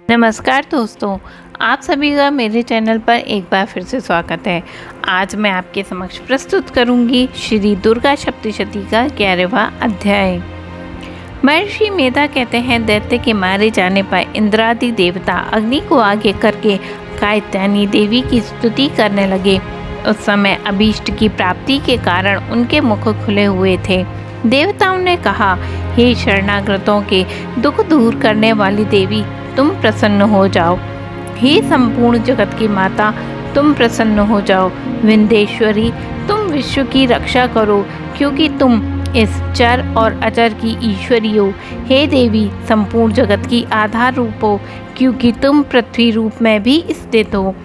नमस्कार दोस्तों, आप सभी का मेरे चैनल पर एक बार फिर से स्वागत है। आज मैं आपके समक्ष प्रस्तुत करूंगी श्री दुर्गा सप्तशती का 11वां अध्याय। महर्षि मेधा कहते हैं, दैत्य के मारे जाने पर इंद्रादि देवता अग्नि को आगे करके कात्यायनी देवी की स्तुति करने लगे। उस समय अभीष्ट की प्राप्ति के कारण उनके मुख खुले हुए थे। देवताओं ने कहा, हे शरणागतों के दुख दूर करने वाली देवी, तुम प्रसन्न हो जाओ। हे संपूर्ण जगत की माता, तुम प्रसन्न हो जाओ। विंध्येश्वरी, तुम विश्व की रक्षा करो, क्योंकि तुम इस चर और अचर की ईश्वरी हो। हे देवी, संपूर्ण जगत की आधार रूप हो, क्योंकि तुम पृथ्वी रूप में भी स्थित हो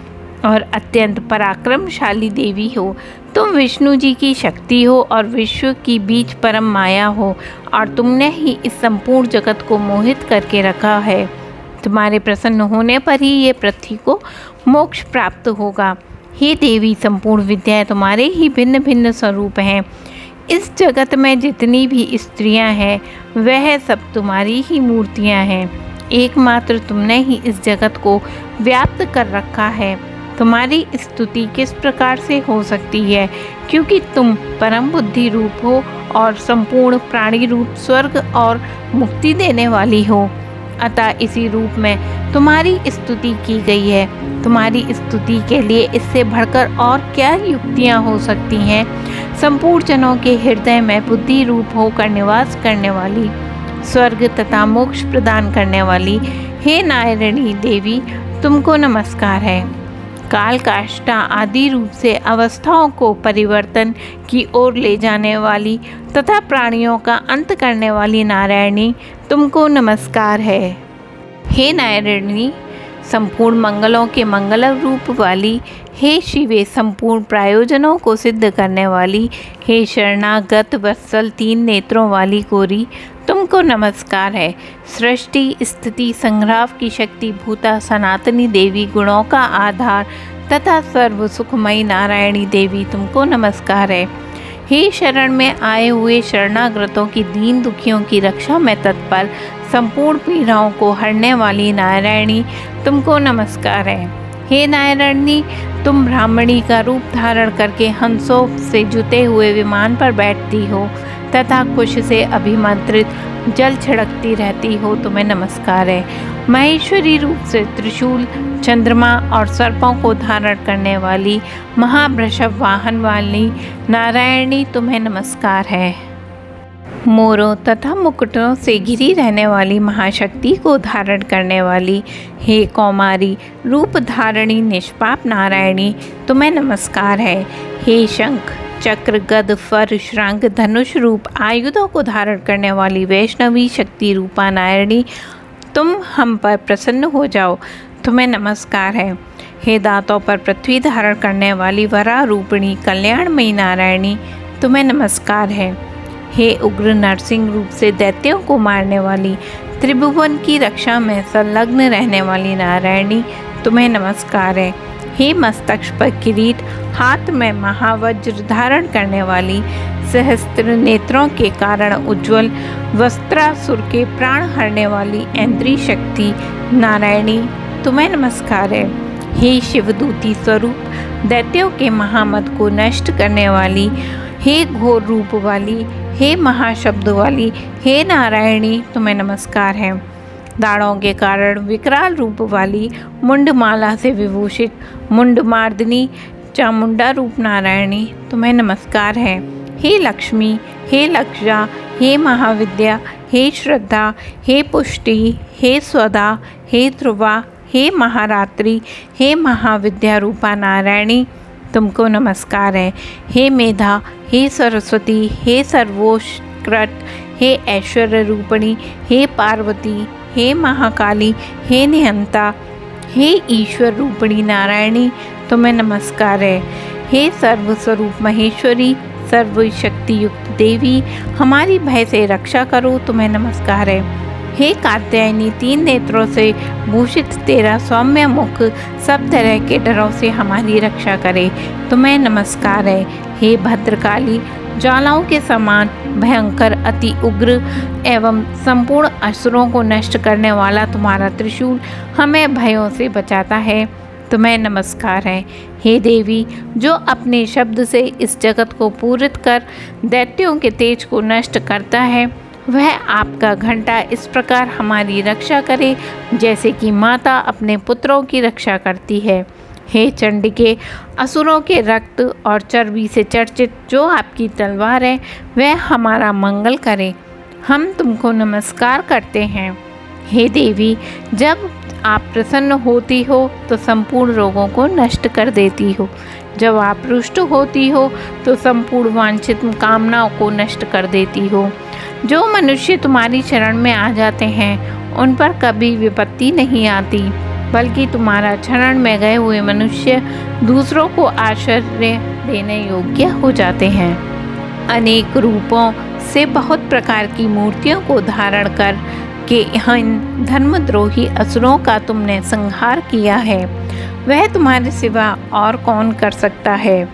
और अत्यंत पराक्रमशाली देवी हो। तुम विष्णु जी की शक्ति हो और विश्व की बीच परम माया हो, और तुमने ही इस संपूर्ण जगत को मोहित करके रखा है। तुम्हारे प्रसन्न होने पर ही ये पृथ्वी को मोक्ष प्राप्त होगा। हे देवी, संपूर्ण विद्याएं तुम्हारे ही भिन्न भिन्न स्वरूप हैं। इस जगत में जितनी भी स्त्रियां हैं वह सब तुम्हारी ही मूर्तियां हैं। एकमात्र तुमने ही इस जगत को व्याप्त कर रखा है। तुम्हारी स्तुति किस प्रकार से हो सकती है, क्योंकि तुम परम बुद्धि रूप हो और संपूर्ण प्राणी रूप स्वर्ग और मुक्ति देने वाली हो। अतः इसी रूप में तुम्हारी स्तुति की गई है। तुम्हारी स्तुति के लिए इससे बढ़कर और क्या युक्तियाँ हो सकती हैं। संपूर्ण जनों के हृदय में बुद्धि रूप होकर निवास करने वाली, स्वर्ग तथा मोक्ष प्रदान करने वाली, हे नारायणी देवी, तुमको नमस्कार है। काल काष्ठा आदि रूप से अवस्थाओं को परिवर्तन की ओर ले जाने वाली तथा प्राणियों का अंत करने वाली नारायणी, तुमको नमस्कार है। हे नारायणी, संपूर्ण मंगलों के मंगल रूप वाली, हे शिवे, संपूर्ण प्रयोजनों को सिद्ध करने वाली, हे शरणागत वत्सल तीन नेत्रों वाली गौरी, तुमको नमस्कार है। सृष्टि स्थिति संग्रह की शक्ति भूता सनातनी देवी, गुणों का आधार तथा सर्व सुखमयी नारायणी देवी, तुमको नमस्कार है। हे शरण में आए हुए शरणागतों की दीन दुखियों की रक्षा में तत्पर, संपूर्ण पीड़ाओं को हरने वाली नारायणी, तुमको नमस्कार है। हे नारायणी, तुम ब्राह्मणी का रूप धारण करके हंसों से जुते हुए विमान पर बैठती हो तथा कुश से अभिमंत्रित जल छिड़कती रहती हो, तुम्हें नमस्कार है। महेश्वरी रूप से त्रिशूल, चंद्रमा और सर्पों को धारण करने वाली, महावृषभ वाहन वाली नारायणी, तुम्हें नमस्कार है। मोरों तथा मुकुटों से घिरी रहने वाली महाशक्ति को धारण करने वाली, हे कौमारी रूप धारणी निष्पाप नारायणी, तुम्हें नमस्कार है। हे शंख चक्र गद फर श्रांग धनुष रूप आयुधों को धारण करने वाली वैष्णवी शक्ति रूपा नारायणी, तुम हम पर प्रसन्न हो जाओ, तुम्हें नमस्कार है। हे दांतों पर पृथ्वी धारण करने वाली वरा रूपिणी कल्याणमयी नारायणी, तुम्हें नमस्कार है। हे उग्र नरसिंह रूप से दैत्यों को मारने वाली, त्रिभुवन की रक्षा में संलग्न रहने वाली नारायणी, तुम्हें नमस्कार है। हे मस्तक पर किरीट, हाथ में महावज्र धारण करने वाली, सहस्त्र नेत्रों के कारण उज्ज्वल वस्त्रासुर के प्राण हरने वाली ऐन्द्री शक्ति नारायणी, तुम्हें नमस्कार है। हे शिवदूती स्वरूप, दैत्यों के महामद को नष्ट करने वाली, हे घोर रूप वाली, हे महाशब्द वाली, हे नारायणी, तुम्हें नमस्कार है। दाढ़ों के कारण विकराल रूप वाली, मुंडमाला से विभूषित मुंडमार्दिनी चामुंडा रूप नारायणी, तुम्हें नमस्कार है। हे लक्ष्मी, हे लक्षा, हे महाविद्या, हे श्रद्धा, हे पुष्टि, हे स्वदा, हे ध्रुवा, हे महारात्रि, हे महाविद्या रूपा नारायणी, तुमको नमस्कार है। हे मेधा, हे सरस्वती, हे सर्वोत्कृष्ट, हे ऐश्वर्य रूपिणी, हे पार्वती, हे महाकाली, हे निहंता, हे ईश्वर रूपिणी नारायणी, तुम्हें नमस्कार है। हे सर्वस्वरूप महेश्वरी, सर्वशक्ति युक्त देवी, हमारी भय से रक्षा करो, तुम्हें नमस्कार है। हे कात्यायनी, तीन नेत्रों से भूषित तेरा सौम्य मुख सब तरह के डरों से हमारी रक्षा करे, तुम्हें नमस्कार है। हे भद्रकाली, ज्वालाओं के समान भयंकर, अति उग्र एवं संपूर्ण असुरों को नष्ट करने वाला तुम्हारा त्रिशूल हमें भयों से बचाता है। तुम्हें नमस्कार है हे देवी, जो अपने शब्द से इस जगत को पूरित कर दैत्यों के तेज को नष्ट करता है। वह आपका घंटा इस प्रकार हमारी रक्षा करे जैसे कि माता अपने पुत्रों की रक्षा करती है। हे चंडिके, असुरों के रक्त और चर्बी से चर्चित जो आपकी तलवार है वह हमारा मंगल करे। हम तुमको नमस्कार करते हैं। हे देवी, जब आप प्रसन्न होती हो तो संपूर्ण रोगों को नष्ट कर देती हो। जब आप रुष्ट होती हो तो संपूर्ण वांछित कामनाओं को नष्ट कर देती हो। जो मनुष्य तुम्हारी शरण में आ जाते हैं उन पर कभी विपत्ति नहीं आती, बल्कि तुम्हारा शरण में गए हुए मनुष्य दूसरों को आश्रय देने योग्य हो जाते हैं। अनेक रूपों से बहुत प्रकार की मूर्तियों को धारण कर के इन धर्मद्रोही असुरों का तुमने संहार किया है। वह तुम्हारे सिवा और कौन कर सकता है।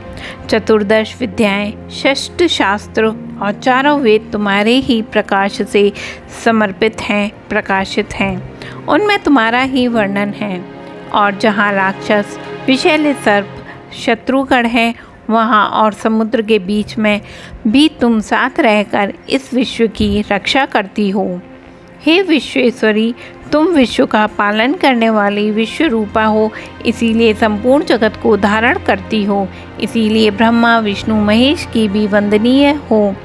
चतुर्दश विद्याएं, षष्ठ शास्त्र और चारों वेद तुम्हारे ही प्रकाश से समर्पित हैं, प्रकाशित हैं। उनमें तुम्हारा ही वर्णन है। और जहाँ राक्षस, विषैले सर्प, शत्रुगण हैं, वहाँ और समुद्र के बीच में भी तुम साथ रहकर इस विश्व की रक्षा करती हो। हे विश्वेश्वरी, तुम विश्व का पालन करने वाली विश्व रूपा हो, इसीलिए संपूर्ण जगत को धारण करती हो। इसीलिए ब्रह्मा, विष्णु, महेश की भी वंदनीय हो।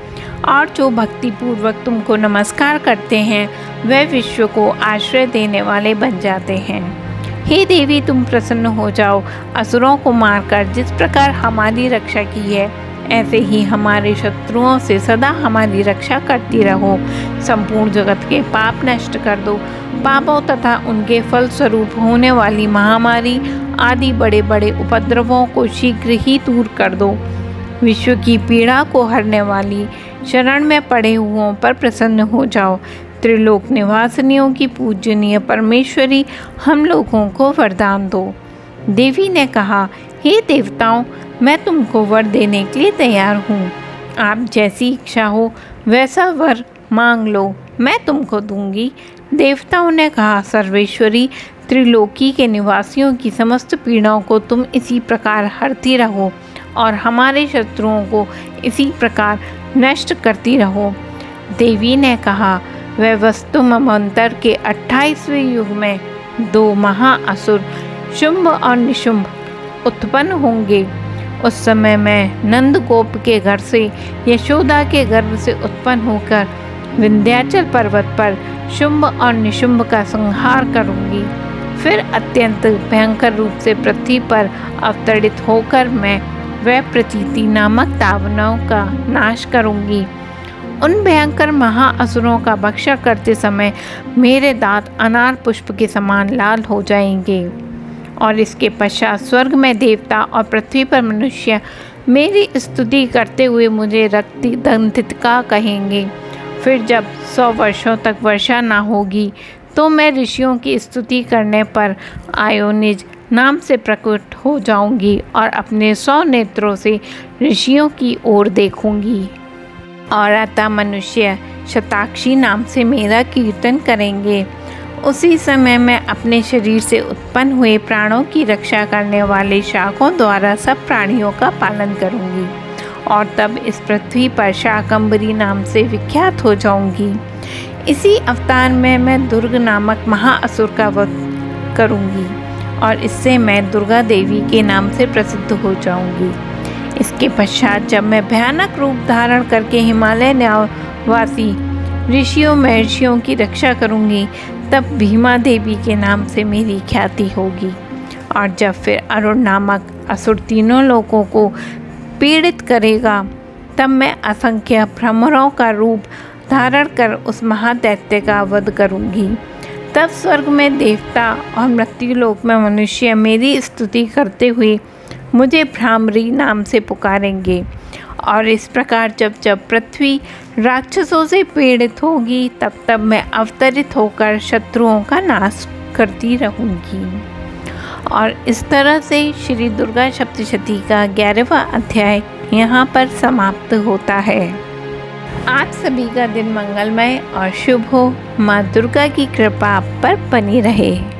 और जो भक्ति पूर्वक तुमको नमस्कार करते हैं वह विश्व को आश्रय देने वाले बन जाते हैं। हे देवी, तुम प्रसन्न हो जाओ। असुरों को मारकर जिस प्रकार हमारी रक्षा की है ऐसे ही हमारे शत्रुओं से सदा हमारी रक्षा करती रहो। संपूर्ण जगत के पाप नष्ट कर दो। पापों तथा उनके फलस्वरूप होने वाली महामारी आदि बड़े बड़े उपद्रवों को शीघ्र ही दूर कर दो। विश्व की पीड़ा को हरने वाली शरण में पड़े हुओं पर प्रसन्न हो जाओ। त्रिलोक निवासिनियों की पूजनीय परमेश्वरी, हम लोगों को वरदान दो। देवी ने कहा, हे देवताओं, मैं तुमको वर देने के लिए तैयार हूँ। आप जैसी इच्छा हो वैसा वर मांग लो, मैं तुमको दूंगी। देवताओं ने कहा, सर्वेश्वरी, त्रिलोकी के निवासियों की समस्त पीड़ाओं को तुम इसी प्रकार हरती रहो और हमारे शत्रुओं को इसी प्रकार नष्ट करती रहो। देवी ने कहा, वह वस्तु मन्वंतर के 28वें युग में 2 महाअसुर शुंभ और निशुंभ उत्पन्न होंगे। उस समय मैं नंदगोप के घर से, यशोदा के गर्भ से उत्पन्न होकर विंध्याचल पर्वत पर शुंभ और निशुंभ का संहार करूंगी। फिर अत्यंत भयंकर रूप से पृथ्वी पर अवतरित होकर मैं वह प्रतीति नामक दानवों का नाश करूंगी। उन भयंकर महाअसुरों का भक्षा करते समय मेरे दांत अनार पुष्प के समान लाल हो जाएंगे। और इसके पश्चात स्वर्ग में देवता और पृथ्वी पर मनुष्य मेरी स्तुति करते हुए मुझे रक्ति दंतिका कहेंगे। फिर जब 100 वर्षों तक वर्षा ना होगी तो मैं ऋषियों की स्तुति करने पर आयोनिज नाम से प्रकट हो जाऊंगी और अपने 100 नेत्रों से ऋषियों की ओर देखूंगी। और अतः मनुष्य शताक्षी नाम से मेरा कीर्तन करेंगे। उसी समय मैं अपने शरीर से उत्पन्न हुए प्राणों की रक्षा करने वाले शाकों द्वारा सब प्राणियों का पालन करूंगी और तब इस पृथ्वी पर शाकंभरी नाम से विख्यात हो जाऊंगी। इसी अवतार में मैं दुर्ग नामक महाअसुर का वध करूंगी और इससे मैं दुर्गा देवी के नाम से प्रसिद्ध हो जाऊंगी। इसके पश्चात जब मैं भयानक रूप धारण करके हिमालय निवासी ऋषियों महर्षियों की रक्षा करूंगी, तब भीमा देवी के नाम से मेरी ख्याति होगी। और जब फिर अरुण नामक असुर तीनों लोगों को पीड़ित करेगा, तब मैं असंख्य भ्रमरों का रूप धारण कर उस महादैत्य का वध करूंगी। तब स्वर्ग में देवता और मृत्युलोक में मनुष्य मेरी स्तुति करते हुए मुझे भ्रामरी नाम से पुकारेंगे। और इस प्रकार जब जब पृथ्वी राक्षसों से पीड़ित होगी, तब तब मैं अवतरित होकर शत्रुओं का नाश करती रहूँगी। और इस तरह से श्री दुर्गा सप्तशती का 11वां अध्याय यहाँ पर समाप्त होता है। आप सभी का दिन मंगलमय और शुभ हो। माँ दुर्गा की कृपा आप पर बनी रहे।